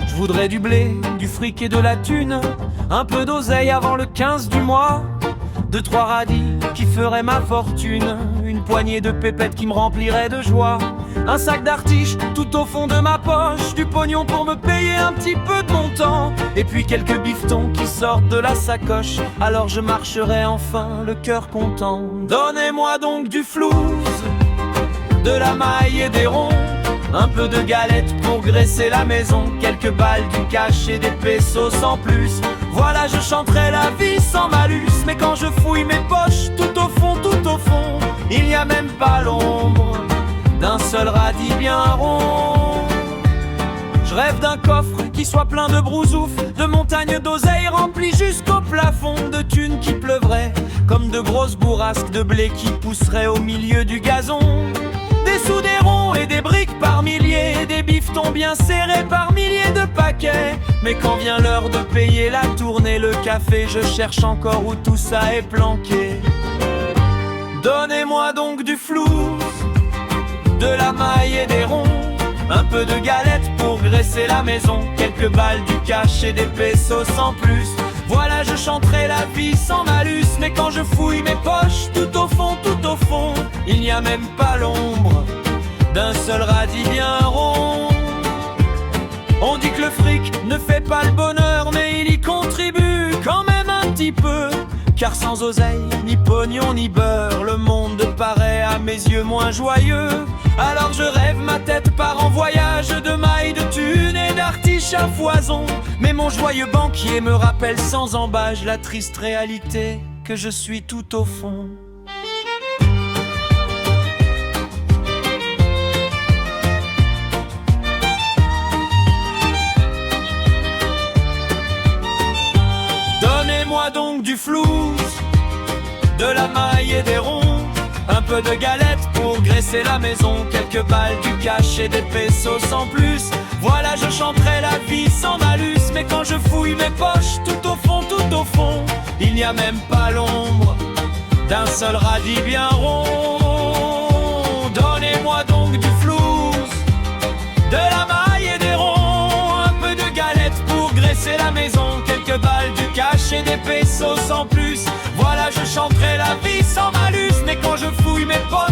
Je voudrais du blé, du fric et de la thune, un peu d'oseille avant le 15 du mois, 2-3 radis qui feraient ma fortune, une poignée de pépettes qui me rempliraient de joie, un sac d'artiches tout au fond de ma poche, du pognon pour me payer un petit peu de mon temps, et puis quelques bifetons qui sortent de la sacoche, alors je marcherai enfin le cœur content. Donnez-moi donc du flouze, de la maille et des ronds, un peu de galette pour graisser la maison, quelques balles, du cash et des pesos sans plus. Voilà, je chanterai la vie sans malus. Mais quand je fouille mes poches, tout au fond, il n'y a même pas l'ombre d'un seul radis bien rond. Je rêve d'un coffre qui soit plein de brousouf, de montagnes d'oseille remplies jusqu'au plafond, de thunes qui pleuvraient comme de grosses bourrasques de blé qui pousseraient au milieu du gazon. Des sous, des ronds et des briques par milliers, des bifetons bien serrés par milliers de paquets. Mais quand vient l'heure de payer la tournée, le café, je cherche encore où tout ça est planqué. Donnez-moi donc du flouze, de la maille et des ronds, un peu de galette pour graisser la maison, quelques balles, du cash et des pesos sans plus. Voilà, je chanterai la vie sans malus. Mais quand je fouille mes poches, tout au fond, il n'y a même pas l'ombre d'un seul radis bien rond. On dit que le fric ne fait pas le bonheur, mais il y contribue quand même un petit peu. Car sans oseille, ni pognon, ni beurre, le monde paraît à mes yeux moins joyeux. Alors je rêve, ma tête part en voyage, de mailles, de thunes et d'artiches à foison. Mais mon joyeux banquier me rappelle sans embâche la triste réalité que je suis tout au fond. Donnez-moi donc du flouze, de la maille et des ronds, un peu de galette pour graisser la maison, quelques balles, du cash et des pesos sans plus. Voilà, je chanterai la vie sans malus. Mais quand je fouille mes poches, tout au fond, il n'y a même pas l'ombre d'un seul radis bien rond. Donnez-moi donc du flouze, de la maille et des ronds, un peu de galette pour graisser la maison, quelques balles, du cash et des pesos sans plus. Voilà, je chanterai la vie sans malus. Mais quand je fouille mes poches,